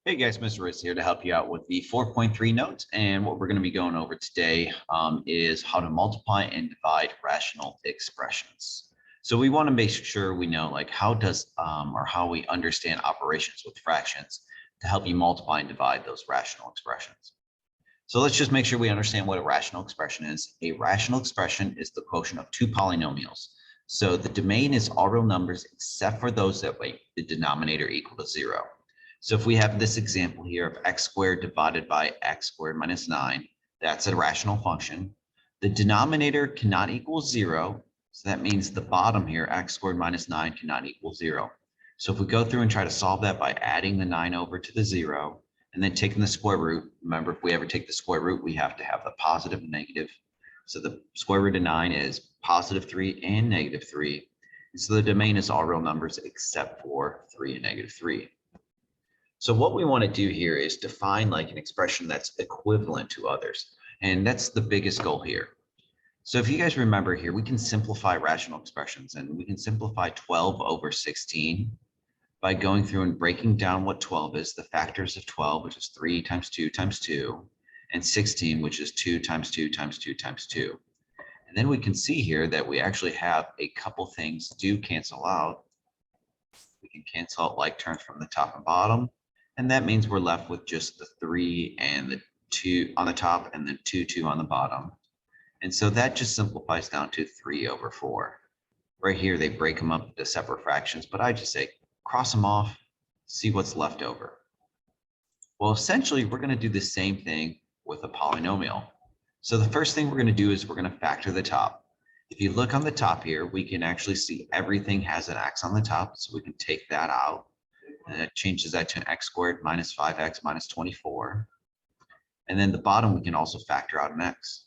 Hey guys, Mr. Ritz here to help you out with the 4.3 notes. And what we're going to be going over today is how to multiply and divide rational expressions. So we want to make sure we know like how we understand operations with fractions to help you multiply and divide those rational expressions. So let's just make sure we understand what a rational expression is. A rational expression is the quotient of two polynomials. So the domain is all real numbers except for those that make the denominator equal to 0. So if we have this example here of x squared divided by x squared minus 9, that's a rational function. The denominator cannot equal 0. So that means the bottom here, x squared minus 9, cannot equal 0. So if we go through and try to solve that by adding the 9 over to the 0, and then taking the square root, remember, if we ever take the square root, we have to have the positive and negative. So the square root of 9 is positive 3 and negative 3. And so the domain is all real numbers except for 3 and negative 3. So what we want to do here is define like an expression that's equivalent to others. And that's the biggest goal here. So if you guys remember here, we can simplify rational expressions, and we can simplify 12 over 16 by going through and breaking down what 12 is, the factors of 12, which is 3 times 2 times 2, and 16, which is 2 times 2 times 2 times 2. And then we can see here that we actually have a couple things do cancel out. We can cancel out like terms from the top and bottom. And that means we're left with just the 3 and the 2 on the top and the 2 on the bottom. And so that just simplifies down to 3 over 4. Right here, they break them up into separate fractions, but I just say cross them off, see what's left over. Well, essentially, we're going to do the same thing with a polynomial. So the first thing we're going to do is we're going to factor the top. If you look on the top here, we can actually see everything has an x on the top, so we can take that out. And it changes that to an x squared minus 5x minus 24. And then the bottom, we can also factor out an x.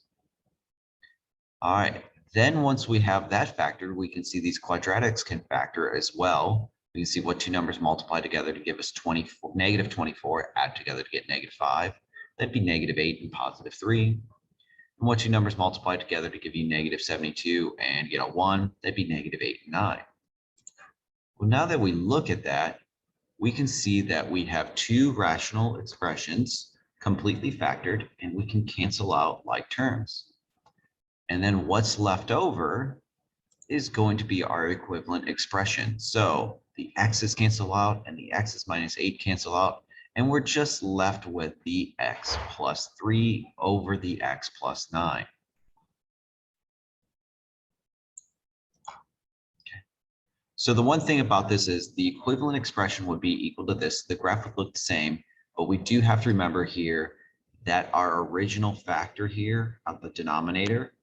All right, then once we have that factored, we can see these quadratics can factor as well. We can see what two numbers multiply together to give us negative 24, add together to get negative 5. That'd be negative 8 and positive 3. And what two numbers multiply together to give you negative 72 and get a 1, that'd be negative 8 and 9. Well, now that we look at that, we can see that we have two rational expressions completely factored, and we can cancel out like terms. And then what's left over is going to be our equivalent expression. So the x's cancel out and the x's minus 8 cancel out, and we're just left with the x plus 3 over the x plus 9. So the one thing about this is the equivalent expression would be equal to this. The graph would look the same, but we do have to remember here that our original factor here of the denominator,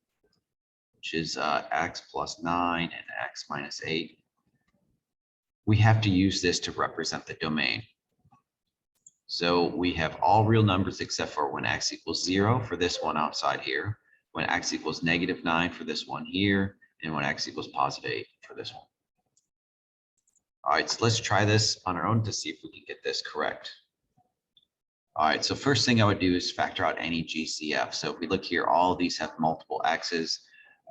which is x plus 9 and x minus 8, we have to use this to represent the domain. So we have all real numbers except for when x equals 0 for this one outside here, when x equals negative 9 for this one here, and when x equals positive 8 for this one. All right, so let's try this on our own to see if we can get this correct. All right, so first thing I would do is factor out any GCF. So if we look here, all of these have multiple x's.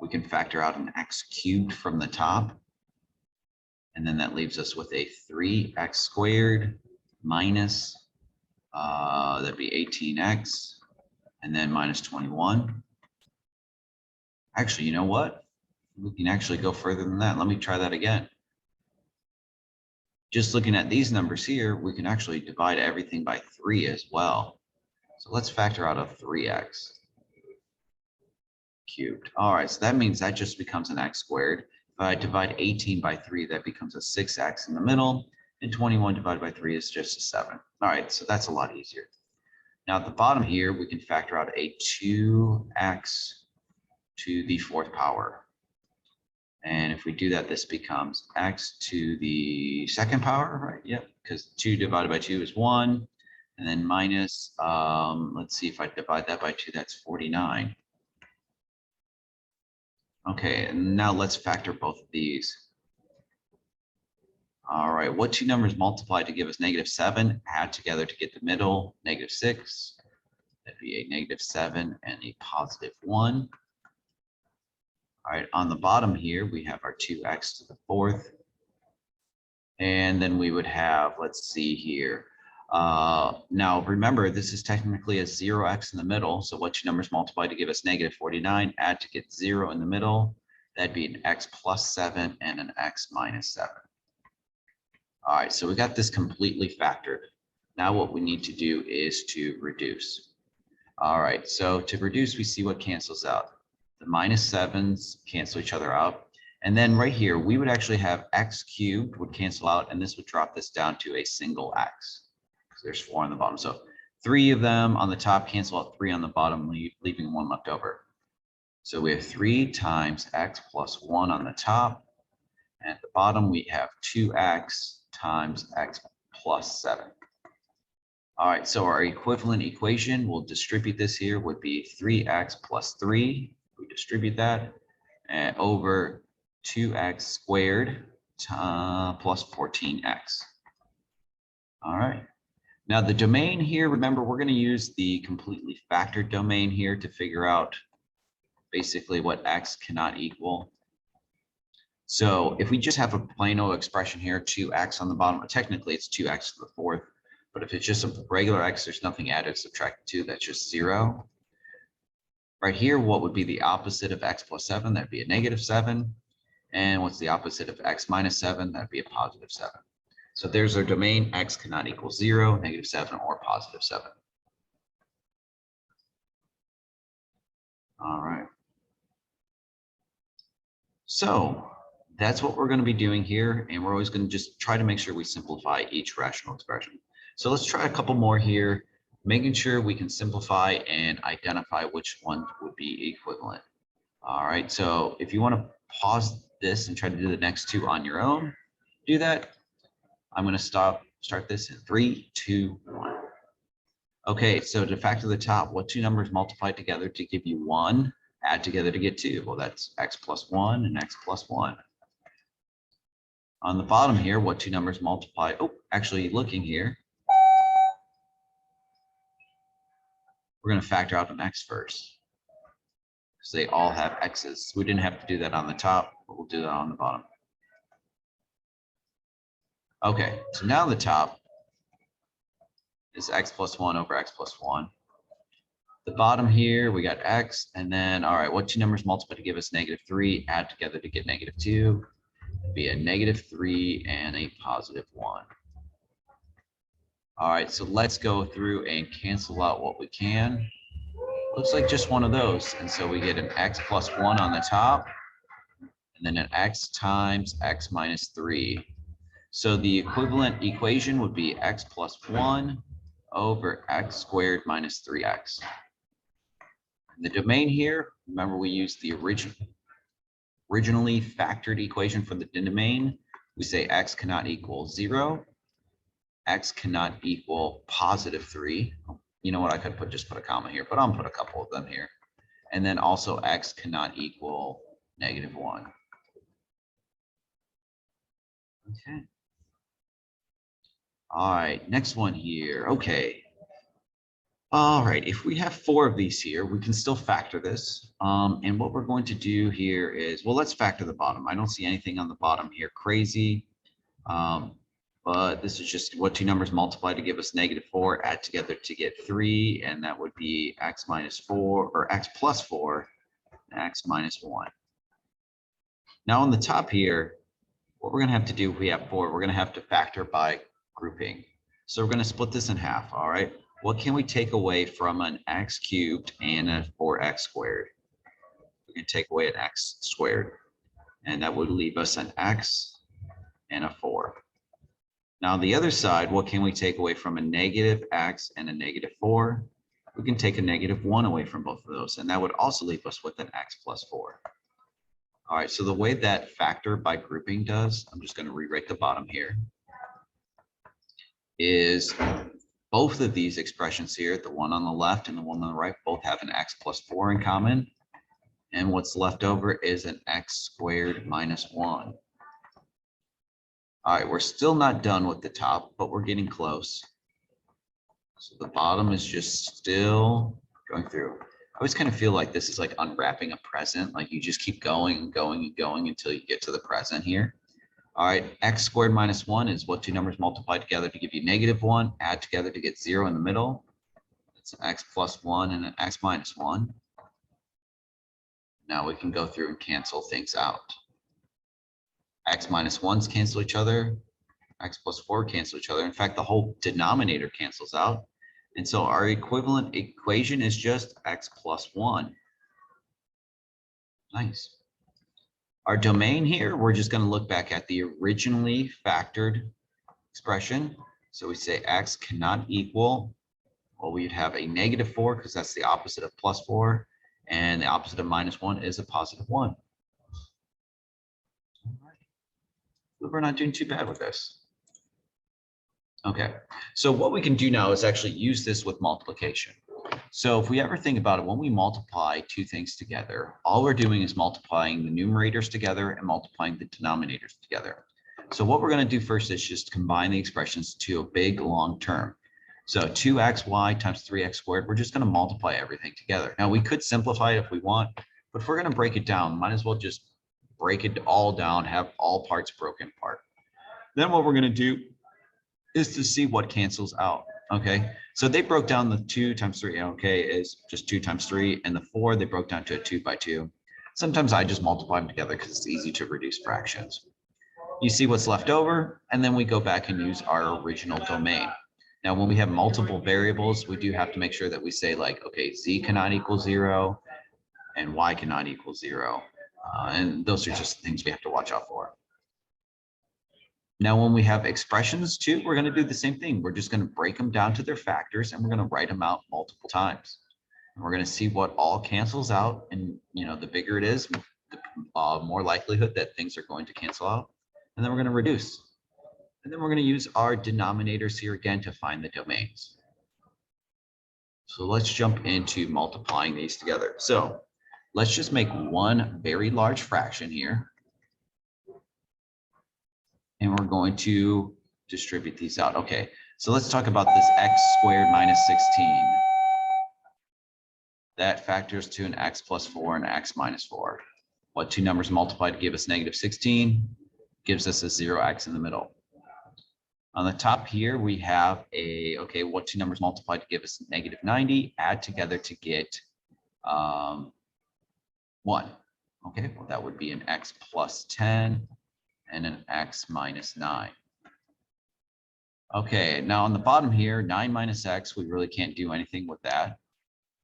We can factor out an x cubed from the top. And then that leaves us with a 3x squared minus, that'd be 18x, and then minus 21. Actually, you know what? We can actually go further than that. Let me try that again. Just looking at these numbers here, we can actually divide everything by 3 as well. So let's factor out a 3x cubed. All right, so that means that just becomes an x squared. If I divide 18 by 3, that becomes a 6x in the middle, and 21 divided by 3 is just a 7. All right, so that's a lot easier. Now at the bottom here, we can factor out a 2x to the 4th power. And if we do that, this becomes x to the 2nd power, right? Yep, because 2 divided by 2 is 1. And then minus, let's see if I divide that by 2, that's 49. Okay, and now let's factor both of these. All right, what two numbers multiply to give us negative 7? Add together to get the middle, negative 6. That'd be a negative 7 and a positive 1. All right, on the bottom here, we have our 2x to the 4th. And then we would have, let's see here, Now remember, this is technically a 0x in the middle. So what two numbers multiply to give us negative 49, add to get 0 in the middle. That'd be an x plus 7 and an x minus 7. All right, so we got this completely factored. Now what we need to do is to reduce. All right, so to reduce, we see what cancels out. The minus 7s cancel each other out. And then right here, we would actually have x cubed would cancel out, and this would drop this down to a single x. There's 4 on the bottom. So 3 of them on the top cancel out 3 on the bottom, leaving 1 left over. So we have 3 times x plus 1 on the top. And at the bottom, we have 2x times x plus 7. All right, so our equivalent equation, we'll distribute this here, would be 3x plus 3. We distribute that and over 2x squared plus 14x. All right. Now the domain here, remember, we're going to use the completely factored domain here to figure out basically what x cannot equal. So if we just have a plain old expression here, 2x on the bottom, technically it's 2x to the 4th, but if it's just a regular x, there's nothing added, subtracted 2, that's just 0. Right here, what would be the opposite of x plus 7? That'd be a negative 7. And what's the opposite of x minus 7? That'd be a positive 7. So there's our domain, x cannot equal 0, negative 7, or positive 7. All right. So that's what we're going to be doing here, and we're always going to just try to make sure we simplify each rational expression. So let's try a couple more here, making sure we can simplify and identify which one would be equivalent. All right, so if you want to pause this and try to do the next two on your own, do that. I'm going to start this in 3, 2, 1. Okay, so to factor the top, what two numbers multiply together to give you 1, add together to get 2? Well, that's x plus 1 and x plus 1. On the bottom here, what two numbers multiply? Oh, actually looking here, we're going to factor out an x first, because they all have x's. We didn't have to do that on the top, but we'll do that on the bottom. Okay, so now the top is x plus 1 over x plus 1. The bottom here, we got x, and then, all right, what two numbers multiply to give us negative 3, add together to get negative 2? It'd be a negative 3 and a positive 1. All right, so let's go through and cancel out what we can. Looks like just one of those. And so we get an x plus 1 on the top, and then an x times x minus 3. So the equivalent equation would be x plus 1 over x squared minus 3x. And the domain here, remember we used the originally factored equation for the domain. We say x cannot equal 0, x cannot equal positive 3. You know what, I could just put a comma here, but I'll put a couple of them here. And then also x cannot equal negative 1. Okay. All right, next one here. Okay. All right, if we have 4 of these here, we can still factor this. And what we're going to do here is, well, let's factor the bottom. I don't see anything on the bottom here crazy. But this is just what two numbers multiply to give us negative 4, add together to get 3, and that would be x minus 4, or x plus 4, and x minus 1. Now on the top here, what we're going to have to do if we have 4, we're going to have to factor by grouping. So we're going to split this in half, all right? What can we take away from an x cubed and a 4x squared? We can take away an x squared, and that would leave us an x and a 4. Now the other side, what can we take away from a negative x and a negative 4? We can take a negative 1 away from both of those, and that would also leave us with an x plus 4. All right, so the way that factor by grouping does, I'm just going to rewrite the bottom here, is both of these expressions here, the one on the left and the one on the right, both have an x plus 4 in common. And what's left over is an x squared minus 1. All right, we're still not done with the top, but we're getting close. So the bottom is just still going through. I always kind of feel like this is like unwrapping a present. Like you just keep going and going and going until you get to the present here. All right, x squared minus 1 is what two numbers multiply together to give you -1, add together to get 0 in the middle. It's an x plus 1 and an x minus 1. Now we can go through and cancel things out. X minus 1s cancel each other. X plus 4 cancel each other. In fact, the whole denominator cancels out. And so our equivalent equation is just x plus 1. Nice. Our domain here, we're just going to look back at the originally factored expression. So we say x cannot equal, well, we'd have a -4 because that's the opposite of +4. And the opposite of -1 is a +1. All right. We're not doing too bad with this. Okay, so what we can do now is actually use this with multiplication. So if we ever think about it, when we multiply two things together, all we're doing is multiplying the numerators together and multiplying the denominators together. So what we're going to do first is just combine the expressions to a big long term. So 2xy times 3x squared, we're just going to multiply everything together. Now we could simplify it if we want, but if we're going to break it down, might as well just break it all down, have all parts broken apart. Then what we're going to do is to see what cancels out. Okay, so they broke down the 2 times 3, okay, is just 2 times 3, and the 4 they broke down to a 2 by 2. Sometimes I just multiply them together because it's easy to reduce fractions. You see what's left over, and then we go back and use our original domain. Now, when we have multiple variables, we do have to make sure that we say like, okay, z cannot equal 0 and y cannot equal 0. And those are just things we have to watch out for. Now, when we have expressions too, we're going to do the same thing. We're just going to break them down to their factors and we're going to write them out multiple times. And we're going to see what all cancels out. And, you know, the bigger it is, the more likelihood that things are going to cancel out. And then we're going to reduce. And then we're going to use our denominators here again to find the domains. So let's jump into multiplying these together. So let's just make one very large fraction here. And we're going to distribute these out. Okay, so let's talk about this x squared minus 16. That factors to an x plus 4 and x minus 4. What two numbers multiplied to give us -16 gives us a 0x in the middle. On the top here, we have a, okay, what two numbers multiplied to give us -90, add together to get 1. Okay, well, that would be an x plus 10 and an x minus 9. Okay, now on the bottom here, 9 minus x, we really can't do anything with that.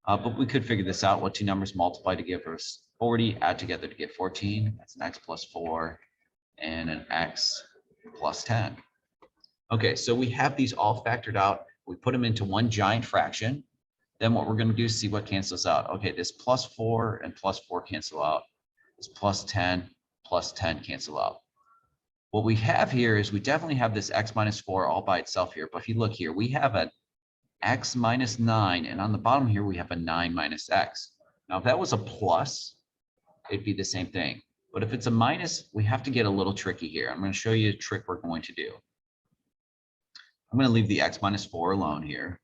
But we could figure this out. What two numbers multiply to give us 40, add together to get 14. That's an x plus 4 and an x plus 10. Okay, so we have these all factored out. We put them into one giant fraction. Then what we're going to do is see what cancels out. Okay, this plus 4 and plus 4 cancel out. This plus 10 cancel out. What we have here is we definitely have this x minus 4 all by itself here. But if you look here, we have an x minus 9. And on the bottom here, we have a 9 minus x. Now, if that was a plus, it'd be the same thing. But if it's a minus, we have to get a little tricky here. I'm going to show you a trick we're going to do. I'm going to leave the x minus 4 alone here.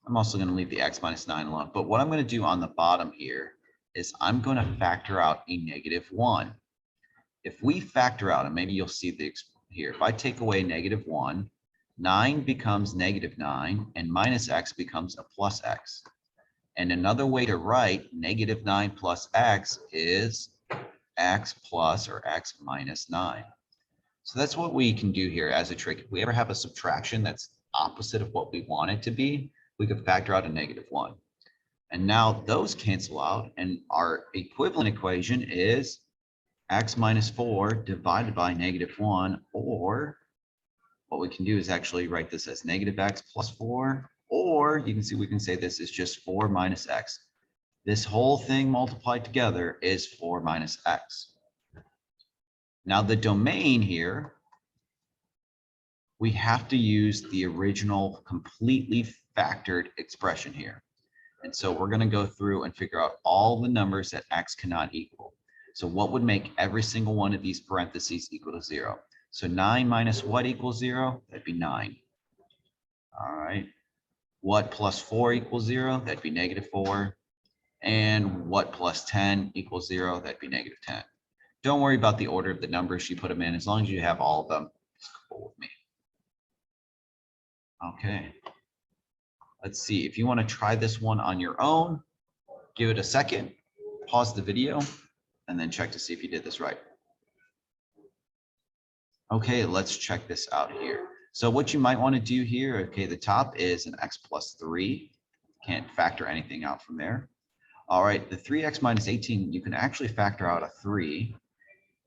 I'm also going to leave the x minus 9 alone. But what I'm going to do on the bottom here is I'm going to factor out a -1. If we factor out, and maybe you'll see this here, if I take away -1, 9 becomes -9, and minus x becomes a plus x. And another way to write -9 plus x is x plus or x minus 9. So that's what we can do here as a trick. If we ever have a subtraction that's opposite of what we want it to be, we could factor out a -1. And now those cancel out, and our equivalent equation is x minus 4 divided by -1, or what we can do is actually write this as -x plus 4, or you can see we can say this is just 4 minus x. This whole thing multiplied together is 4 minus x. Now the domain here, we have to use the original completely factored expression here. And so we're going to go through and figure out all the numbers that x cannot equal. So what would make every single one of these parentheses equal to 0? So 9 minus what equals 0? That'd be 9. All right. What plus 4 equals 0? That'd be -4. And what plus 10 equals 0? That'd be -10. Don't worry about the order of the numbers you put them in. As long as you have all of them, it's cool with me. Okay. Let's see. If you want to try this one on your own, give it a second, pause the video, and then check to see if you did this right. Okay, let's check this out here. So what you might want to do here, okay, the top is an x plus 3. Can't factor anything out from there. All right, the 3x minus 18, you can actually factor out a 3,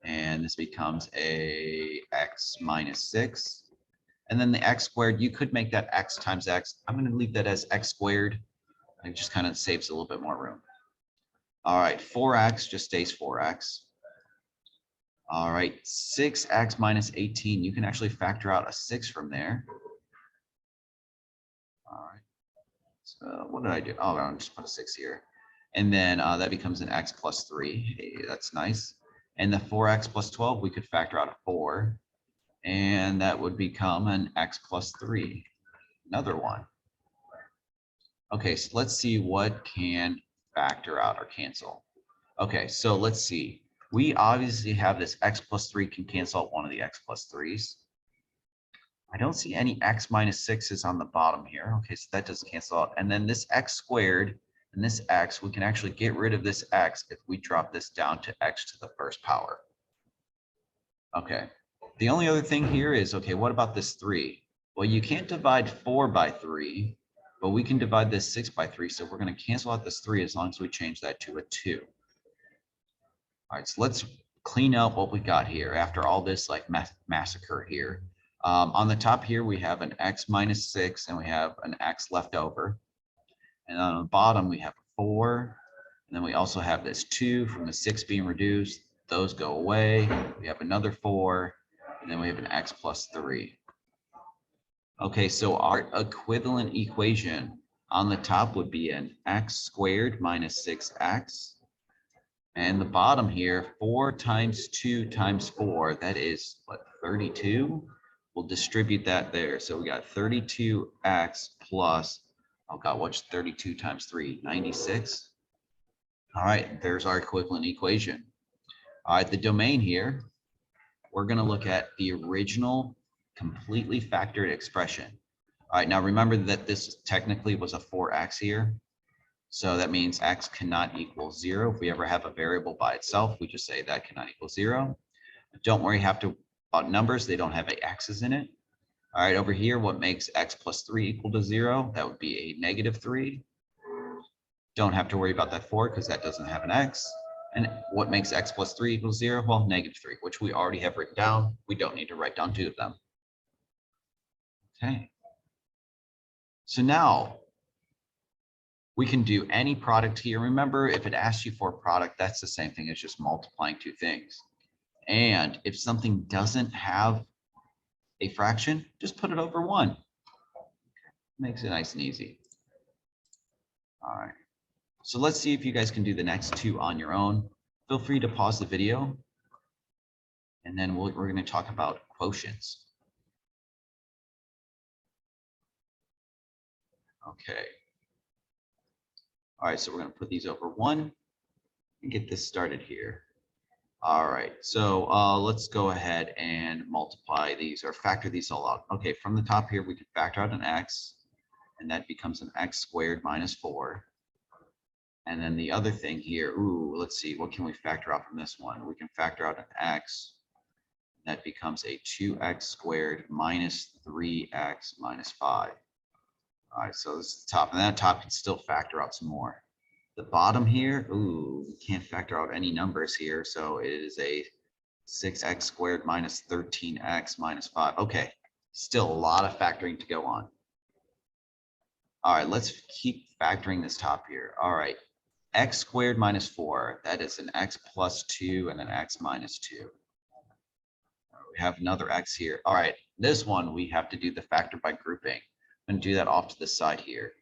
and this becomes a x minus 6. And then the x squared, you could make that x times x. I'm going to leave that as x squared. It just kind of saves a little bit more room. All right, 4x just stays 4x. All right, 6x minus 18, you can actually factor out a 6 from there. All right, so what did I do? Oh, I'll just put a 6 here. And then that becomes an x plus 3. Hey, that's nice. And the 4x plus 12, we could factor out a 4. And that would become an x plus 3. Another one. Okay, so let's see what can factor out or cancel. Okay, so let's see. We obviously have this x plus 3 can cancel out one of the x plus 3s. I don't see any x minus 6s on the bottom here. Okay, so that doesn't cancel out. And then this x squared and this x, we can actually get rid of this x if we drop this down to x to the first power. Okay, the only other thing here is, okay, what about this 3? Well, you can't divide 4 by 3, but we can divide this 6 by 3. So we're going to cancel out this 3 as long as we change that to a 2. All right, so let's clean up what we got here after all this like massacre here. On the top here, we have an x minus 6 and we have an x left over. And on the bottom, we have a 4. And then we also have this 2 from the 6 being reduced. Those go away. We have another 4. And then we have an x plus 3. Okay, so our equivalent equation on the top would be an x squared minus 6x. And the bottom here, 4 times 2 times 4, that is what, 32? We'll distribute that there. So we got 32x plus, oh God, what's 32 times 3? 96. All right, there's our equivalent equation. All right, the domain here, we're going to look at the original completely factored expression. All right, now remember that this technically was a 4x here. So that means x cannot equal 0. If we ever have a variable by itself, we just say that cannot equal 0. Don't worry about numbers. They don't have x's in it. All right, over here, what makes x plus 3 equal to 0? That would be a negative 3. Don't have to worry about that 4 because that doesn't have an x. And what makes x plus 3 equal 0? Well, negative 3, which we already have written down. We don't need to write down 2 of them. Okay. So now we can do any product here. Remember, if it asks you for a product, that's the same thing as just multiplying 2 things. And if something doesn't have a fraction, just put it over 1. Makes it nice and easy. All right. So let's see if you guys can do the next 2 on your own. Feel free to pause the video. And then we're going to talk about quotients. Okay. All right, so we're going to put these over 1 and get this started here. All right, so let's go ahead and multiply these or factor these all out. Okay, from the top here, we can factor out an x, and that becomes an x squared minus 4. And then the other thing here, ooh, let's see, what can we factor out from this one? We can factor out an x, that becomes a 2x squared minus 3x minus 5. All right, so this is the top, and that top can still factor out some more. The bottom here, ooh, we can't factor out any numbers here, so it is a 6x squared minus 13x minus 5. Okay, still a lot of factoring to go on. All right, let's keep factoring this top here. All right, x squared minus 4, that is an x plus 2 and an x minus 2. We have another x here. All right, this one we have to do the factor by grouping. I'm going to do that off to the side here.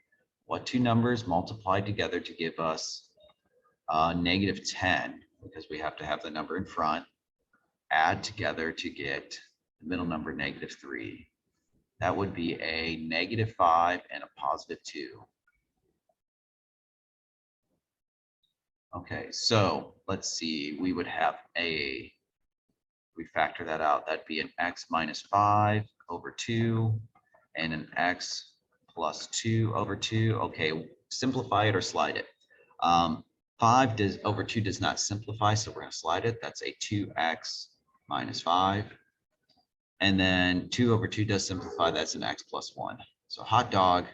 What 2 numbers multiplied together to give us negative 10, because we have to have the number in front, add together to get the middle number negative 3. That would be a negative 5 and a positive 2. Okay, so let's see, we would have we factor that out, that'd be an x minus 5 over 2 and an x plus 2 over 2. Okay, simplify it or slide it. 5 over 2 does not simplify, so we're going to slide it. That's a 2x minus 5. And then 2 over 2 does simplify. That's an x plus 1. So hot dog,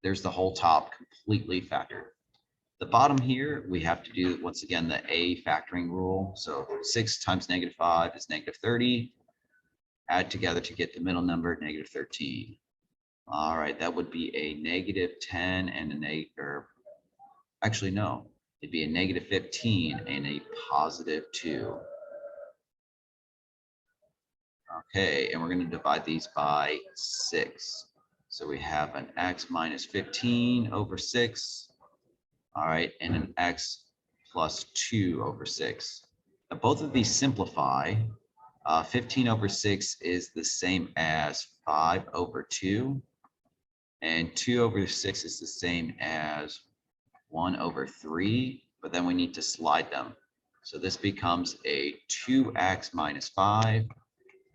there's the whole top completely factored. The bottom here, we have to do, once again, the a factoring rule. So 6 times negative 5 is negative 30. Add together to get the middle number, negative 13. All right, that would be a negative 10 and a negative, actually, no, it'd be a negative 15 and a positive 2. Okay, and we're going to divide these by 6. So we have an x minus 15 over 6. All right, and an x plus 2 over 6. Now, both of these simplify. 15 over 6 is the same as 5 over 2. And 2 over 6 is the same as 1 over 3. But then we need to slide them. So this becomes a 2x minus 5.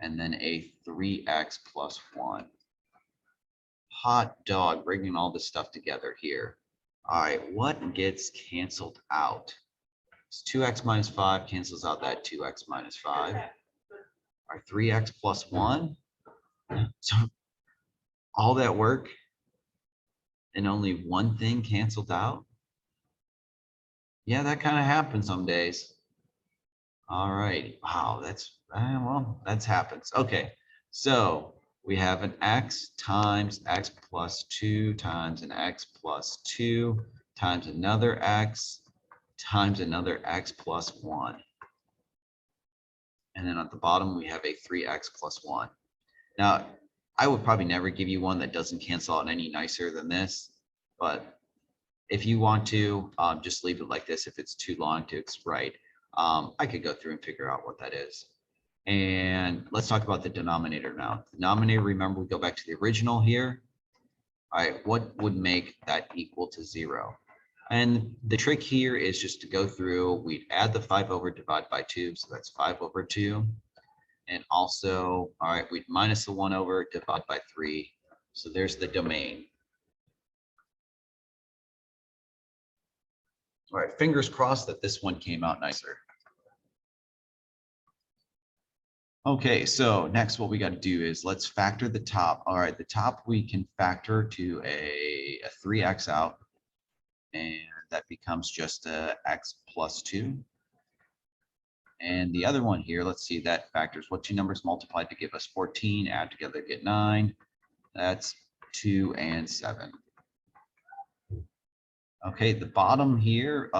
And then a 3x plus 1. Hot dog, bringing all this stuff together here. All right, what gets canceled out? It's 2x minus 5 cancels out that 2x minus 5. Our 3x plus 1. So all that work and only one thing canceled out? Yeah, that kind of happens some days. All right, wow, well, that's happens. Okay, so we have an x times x plus 2 times an x plus 2 times another x times another x plus 1. And then at the bottom, we have a 3x plus 1. Now, I would probably never give you one that doesn't cancel out any nicer than this, but if you want to, just leave it like this if it's too long to write. I could go through and figure out what that is. And let's talk about the denominator now. The denominator, remember, we go back to the original here. All right, what would make that equal to 0? And the trick here is just to go through, we'd add the 5 over, divide by 2, so that's 5 over 2. And also, all right, we'd minus the 1 over, divide by 3. So there's the domain. All right, fingers crossed that this one came out nicer. Okay, so next what we got to do is let's factor the top. All right, the top we can factor to a 3x out, and that becomes just a x plus 2. And the other one here, let's see, that factors what two numbers multiplied to give us 14, add together, get 9. That's 2 and 7. Okay, the bottom here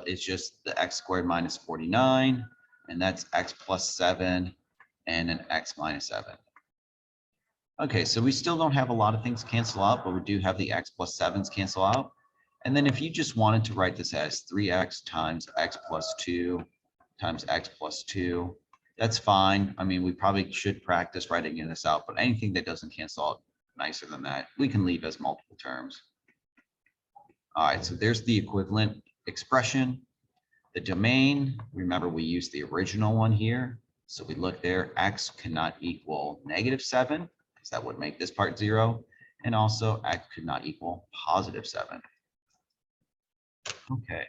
is just the x squared minus 49, and that's x plus 7 and an x minus 7. Okay, so we still don't have a lot of things cancel out, but we do have the x plus 7s cancel out. And then if you just wanted to write this as 3x times x plus 2 times x plus 2, that's fine. I mean, we probably should practice writing this out, but anything that doesn't cancel out nicer than that, we can leave as multiple terms. All right, so there's the equivalent expression. The domain, remember we used the original one here. So we look there, x cannot equal negative 7, because that would make this part 0. And also x could not equal positive 7. Okay.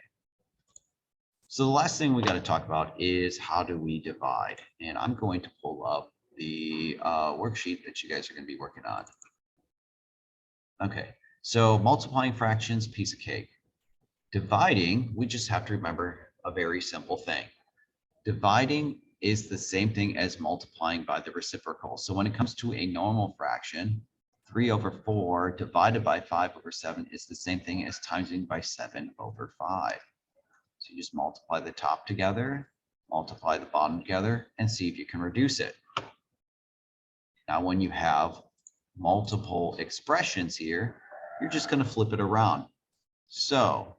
So the last thing we got to talk about is how do we divide? And I'm going to pull up the worksheet that you guys are going to be working on. Okay, so multiplying fractions, piece of cake. Dividing, we just have to remember a very simple thing. Dividing is the same thing as multiplying by the reciprocal. So when it comes to a normal fraction, 3 over 4 divided by 5 over 7 is the same thing as timesing by 7 over 5. So you just multiply the top together, multiply the bottom together, and see if you can reduce it. Now, when you have multiple expressions here, you're just going to flip it around. So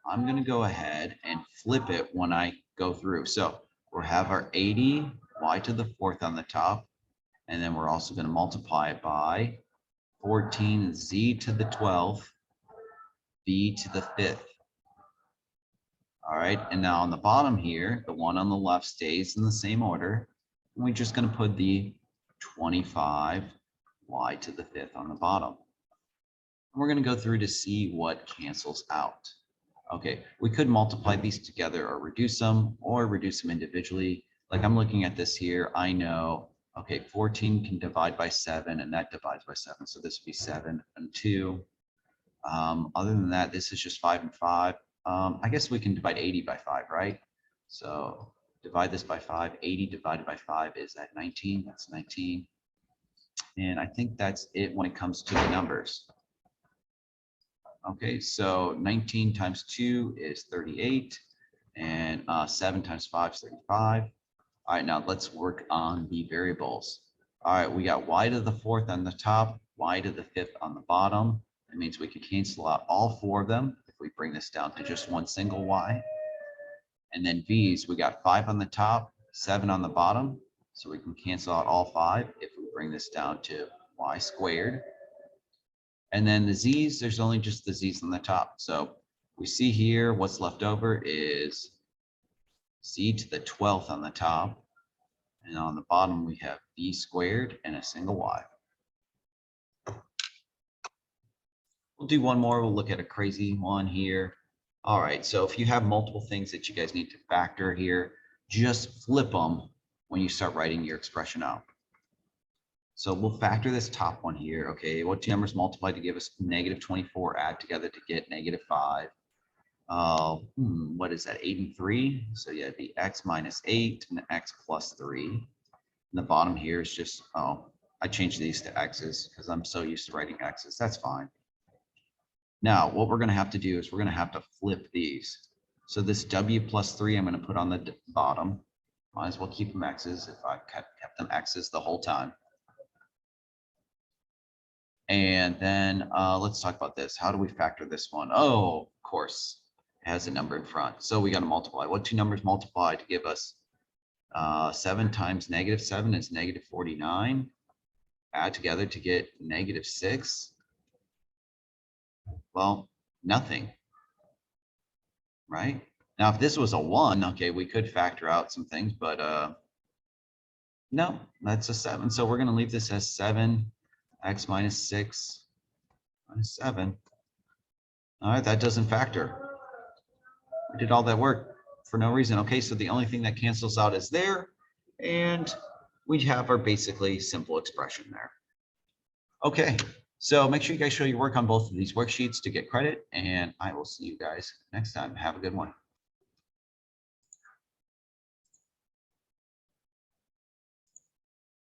I'm going to go ahead and flip it when I go through. So we'll have our 80 y to the 4th on the top, and then we're also going to multiply it by 14 z to the 12th, b to the 5th. All right, and now on the bottom here, the one on the left stays in the same order. And we're just going to put the 25y to the 5th on the bottom. And we're going to go through to see what cancels out. Okay, we could multiply these together or reduce them individually. Like I'm looking at this here, I know, okay, 14 can divide by 7 and that divides by 7. So this would be 7 and 2. Other than that, this is just 5 and 5. I guess we can divide 80 by 5, right? So divide this by 5. 80 divided by 5 is that 19. That's 19. And I think that's it when it comes to the numbers. Okay, so 19 times 2 is 38. And 7 times 5 is 35. All right, now let's work on the variables. All right, we got y to the 4th on the top, y to the 5th on the bottom. That means we could cancel out all 4 of them if we bring this down to just one single y. And then v's, we got 5 on the top, 7 on the bottom. So we can cancel out all 5 if we bring this down to y squared. And then the z's, there's only just the z's on the top. So we see here what's left over is z to the 12th on the top. And on the bottom, we have b squared and a single y. We'll do one more. We'll look at a crazy one here. All right, so if you have multiple things that you guys need to factor here, just flip them when you start writing your expression out. So we'll factor this top one here. Okay, what two numbers multiply to give us negative 24, add together to get negative 5. What is that, 8 and 3? So yeah, it'd be x minus 8 and x plus 3. And the bottom here is just, I changed these to x's because I'm so used to writing x's. That's fine. Now, what we're going to have to do is we're going to have to flip these. So this w plus 3, I'm going to put on the bottom. Might as well keep them x's if I kept them x's the whole time. And then let's talk about this. How do we factor this one? Oh, of course, it has a number in front. So we got to multiply. What two numbers multiply to give us 7 times negative 7 is negative 49. Add together to get negative 6. Well, nothing, right? Now, if this was a 1, okay, we could factor out some things, but no, that's a 7. So we're going to leave this as 7, x minus 6 minus 7. All right, that doesn't factor. We did all that work for no reason. Okay, so the only thing that cancels out is there, and we have our basically simple expression there. Okay. So make sure you guys show your work on both of these worksheets to get credit, and I will see you guys next time. Have a good one.